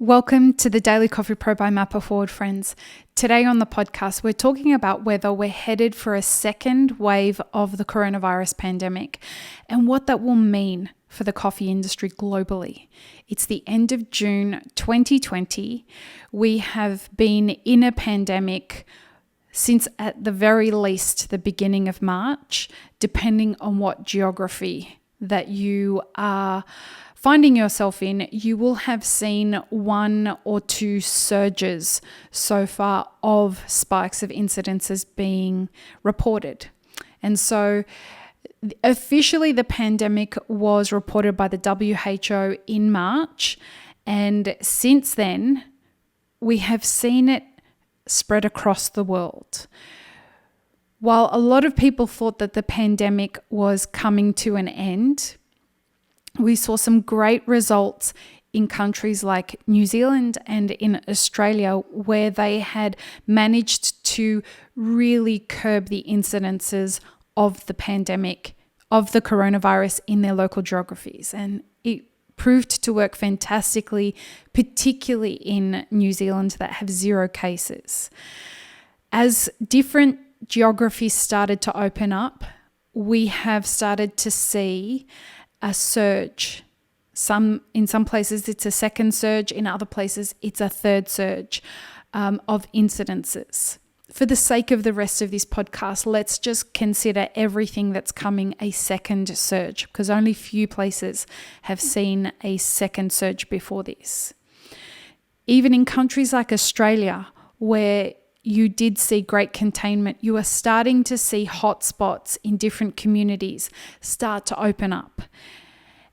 Welcome to the Daily Coffee Pro by Mapper Forward, friends. Today on the podcast, we're talking about whether we're headed for a second wave of the coronavirus pandemic and what that will mean for the coffee industry globally. It's the end of June 2020. We have been in a pandemic since at the very least the beginning of March, depending on what geography that you are finding yourself in. You will have seen one or two surges so far of spikes of incidences being reported. And so officially the pandemic was reported by the WHO in March. And since then, we have seen it spread across the world. While a lot of people thought that the pandemic was coming to an end, we saw some great results in countries like New Zealand and in Australia, where they had managed to really curb the incidences of the pandemic, of the coronavirus in their local geographies. And it proved to work fantastically, particularly in New Zealand that have 0 cases. As different geographies started to open up, we have started to see a surge. In some places it's a second surge, in other places it's a third surge of incidences. For the sake of the rest of this podcast, let's just consider everything that's coming a second surge, because only few places have seen a second surge before this. Even in countries like Australia, where you did see great containment, you are starting to see hotspots in different communities start to open up.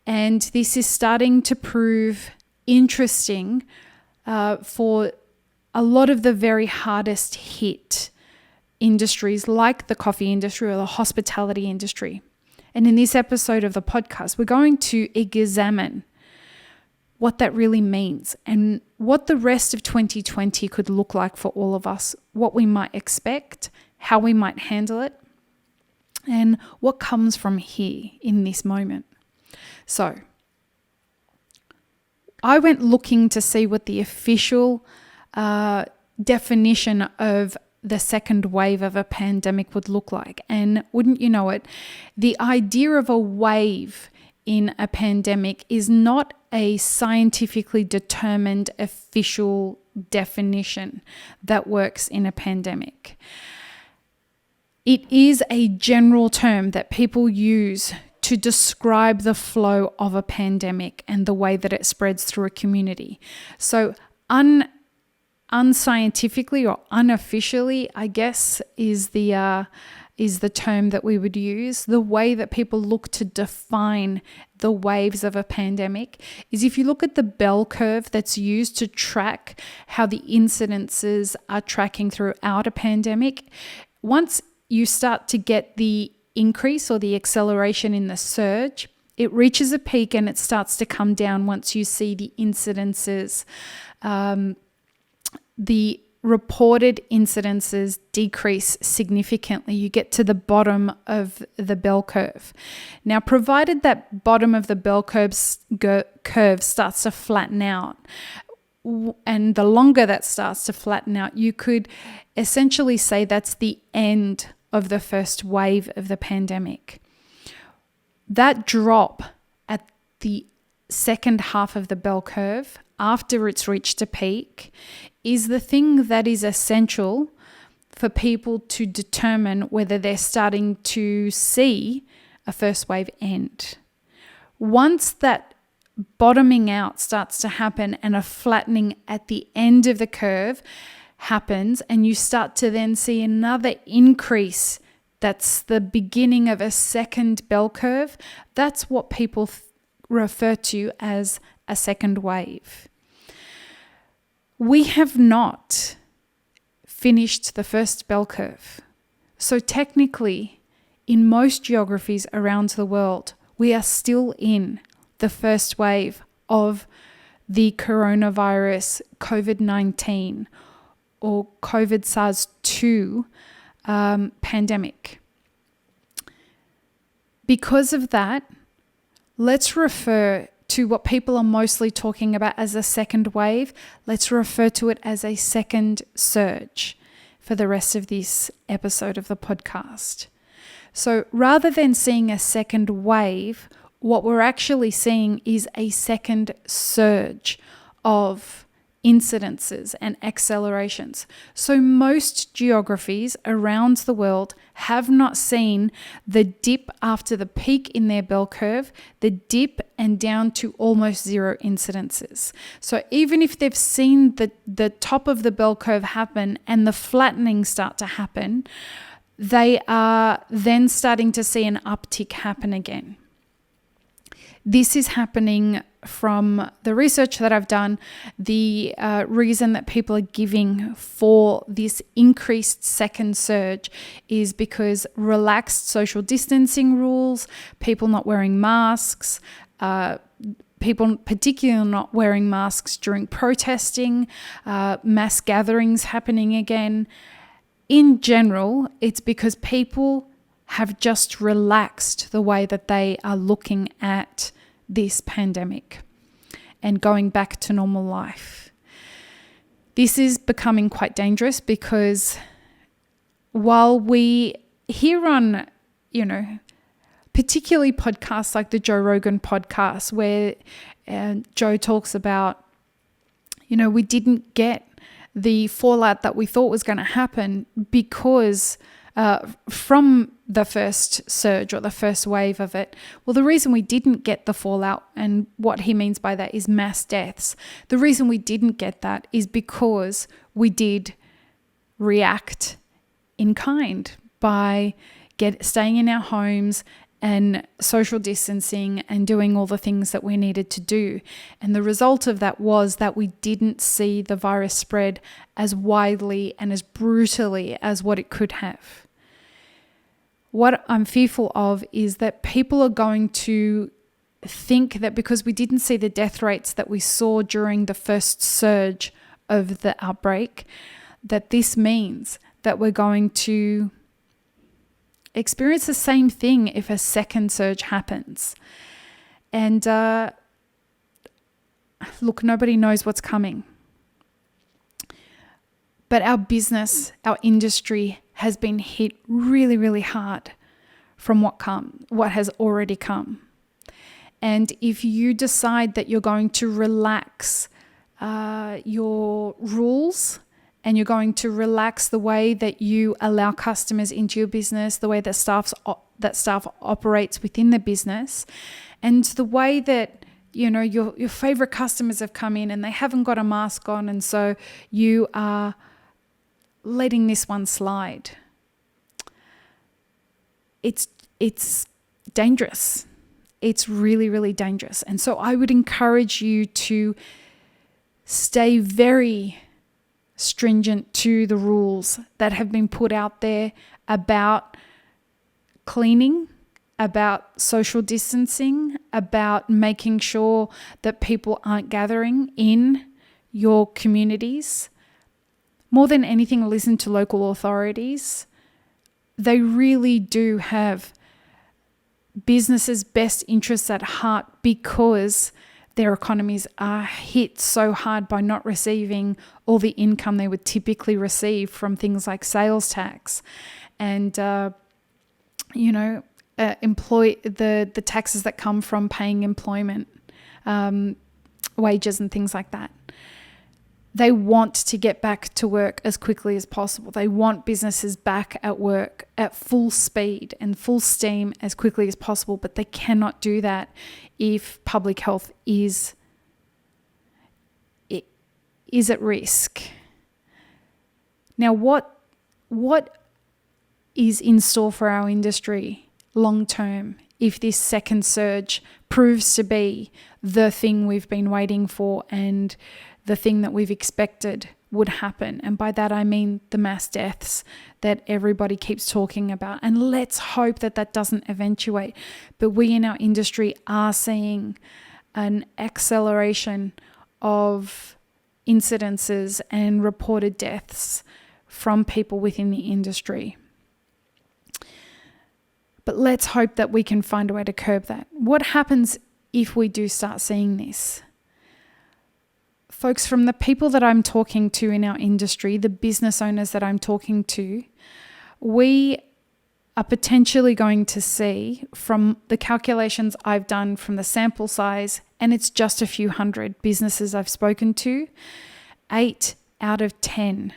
And this is starting to prove interesting for a lot of the very hardest hit industries like the coffee industry or the hospitality industry. And in this episode of the podcast, we're going to examine what that really means and what the rest of 2020 could look like for all of us, what we might expect, how we might handle it, and what comes from here in this moment. So, I went looking to see what the official definition of the second wave of a pandemic would look like. And wouldn't you know it, the idea of a wave in a pandemic is not a scientifically determined official definition that works in a pandemic. It is a general term that people use to describe the flow of a pandemic and the way that it spreads through a community. So unscientifically or unofficially, I guess, is the term that we would use. The way that people look to define the waves of a pandemic is if you look at the bell curve that's used to track how the incidences are tracking throughout a pandemic. Once you start to get the increase or the acceleration in the surge, it reaches a peak and it starts to come down once you see the incidences, the reported incidences decrease significantly. You get to the bottom of the bell curve. Now, provided that bottom of the bell curve starts to flatten out, and the longer that starts to flatten out, you could essentially say that's the end of the first wave of the pandemic. That drop at the second half of the bell curve, after it's reached a peak, is the thing that is essential for people to determine whether they're starting to see a first wave end. Once that bottoming out starts to happen and a flattening at the end of the curve happens, and you start to then see another increase, that's the beginning of a second bell curve. That's what people refer to as a second wave. We have not finished the first bell curve. So technically, in most geographies around the world, we are still in the first wave of the coronavirus COVID-19 or COVID SARS-2 pandemic. Because of that, let's refer to what people are mostly talking about as a second wave, let's refer to it as a second surge for the rest of this episode of the podcast. So rather than seeing a second wave, what we're actually seeing is a second surge of incidences and accelerations. So most geographies around the world have not seen the dip after the peak in their bell curve, the dip and down to almost zero incidences. So even if they've seen the top of the bell curve happen and the flattening start to happen, they are then starting to see an uptick happen again. This is happening from the research that I've done. The reason that people are giving for this increased second surge is because relaxed social distancing rules, people not wearing masks, people particularly not wearing masks during protesting, mass gatherings happening again. In general, it's because people have just relaxed the way that they are looking at this pandemic and going back to normal life. This is becoming quite dangerous because while we hear on, particularly podcasts like the Joe Rogan podcast where Joe talks about, we didn't get the fallout that we thought was going to happen because from the first surge or the first wave of it. Well, the reason we didn't get the fallout, and what he means by that is mass deaths. The reason we didn't get that is because we did react in kind by staying in our homes and social distancing and doing all the things that we needed to do. And the result of that was that we didn't see the virus spread as widely and as brutally as what it could have. What I'm fearful of is that people are going to think that because we didn't see the death rates that we saw during the first surge of the outbreak, that this means that we're going to experience the same thing if a second surge happens. And look, nobody knows what's coming. But our business, our industry has been hit really, really hard from what has already come. And if you decide that you're going to relax your rules and you're going to relax the way that you allow customers into your business, the way that staff operates within the business, and the way that your favorite customers have come in and they haven't got a mask on, and so you are letting this one slide. It's dangerous. It's really, really dangerous. And so I would encourage you to stay very stringent to the rules that have been put out there about cleaning, about social distancing, about making sure that people aren't gathering in your communities. More than anything, listen to local authorities. They really do have businesses' best interests at heart because their economies are hit so hard by not receiving all the income they would typically receive from things like sales tax and, the taxes that come from paying employment, wages and things like that. They want to get back to work as quickly as possible. They want businesses back at work at full speed and full steam as quickly as possible, but they cannot do that if public health is at risk. Now, what is in store for our industry long term if this second surge proves to be the thing we've been waiting for and the thing that we've expected would happen? And by that I mean the mass deaths that everybody keeps talking about. And let's hope that that doesn't eventuate. But we in our industry are seeing an acceleration of incidences and reported deaths from people within the industry. But let's hope that we can find a way to curb that. What happens if we do start seeing this. Folks, from the people that I'm talking to in our industry, the business owners that I'm talking to, we are potentially going to see, from the calculations I've done from the sample size, and it's just a few hundred businesses I've spoken to, 8 out of 10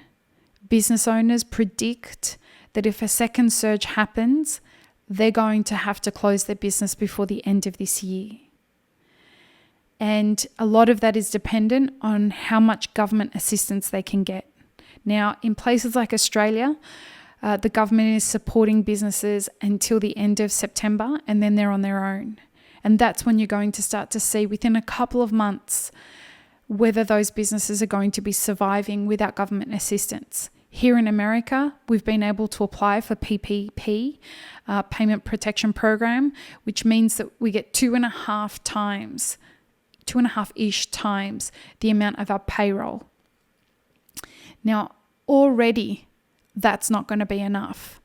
business owners predict that if a second surge happens, they're going to have to close their business before the end of this year. And a lot of that is dependent on how much government assistance they can get. Now, in places like Australia, the government is supporting businesses until the end of September, and then they're on their own. And that's when you're going to start to see within a couple of months whether those businesses are going to be surviving without government assistance. Here in America, we've been able to apply for PPP, Payment Protection Program, which means that we get 2.5 times, 2.5-ish times the amount of our payroll. Now, already that's not going to be enough.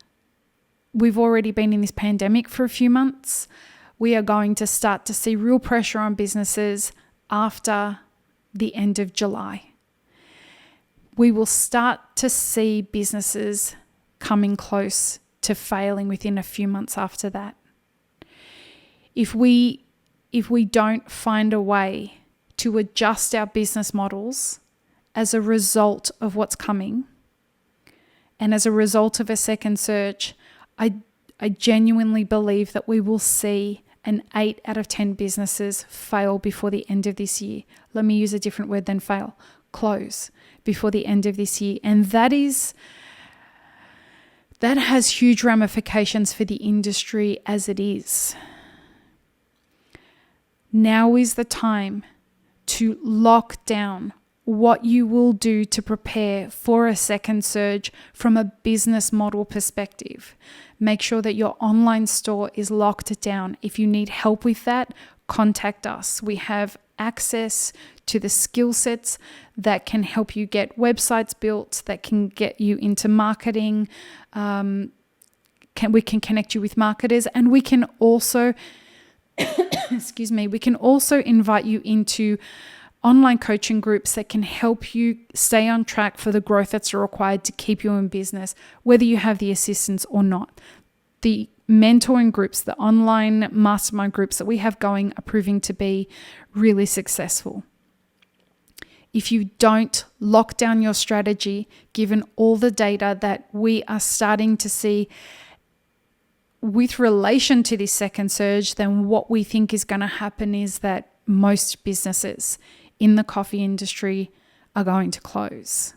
We've already been in this pandemic for a few months. We are going to start to see real pressure on businesses after the end of July. We will start to see businesses coming close to failing within a few months after that. If we don't find a way to adjust our business models as a result of what's coming, and as a result of a second surge, I genuinely believe that we will see an 8 out of 10 businesses fail before the end of this year. Let me use a different word than fail. Close before the end of this year. And that has huge ramifications for the industry as it is. Now is the time to lock down what you will do to prepare for a second surge from a business model perspective. Make sure that your online store is locked down. If you need help with that, contact us. We have access to the skill sets that can help you get websites built, that can get you into marketing. We can connect you with marketers, and we can also, we can also invite you into online coaching groups that can help you stay on track for the growth that's required to keep you in business, whether you have the assistance or not. The mentoring groups, the online mastermind groups that we have going are proving to be really successful. If you don't lock down your strategy, given all the data that we are starting to see with relation to this second surge, then what we think is going to happen is that most businesses in the coffee industry are going to close.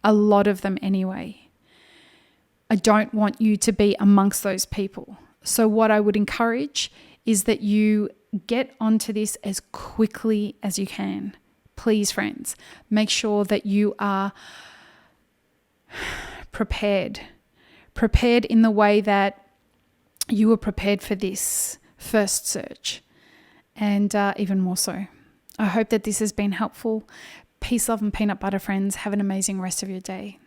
A lot of them anyway. I don't want you to be amongst those people. So what I would encourage is that you get onto this as quickly as you can. Please, friends, make sure that you are prepared in the way that you were prepared for this first surge, and even more so. I hope that this has been helpful. Peace, love, and peanut butter, friends. Have an amazing rest of your day.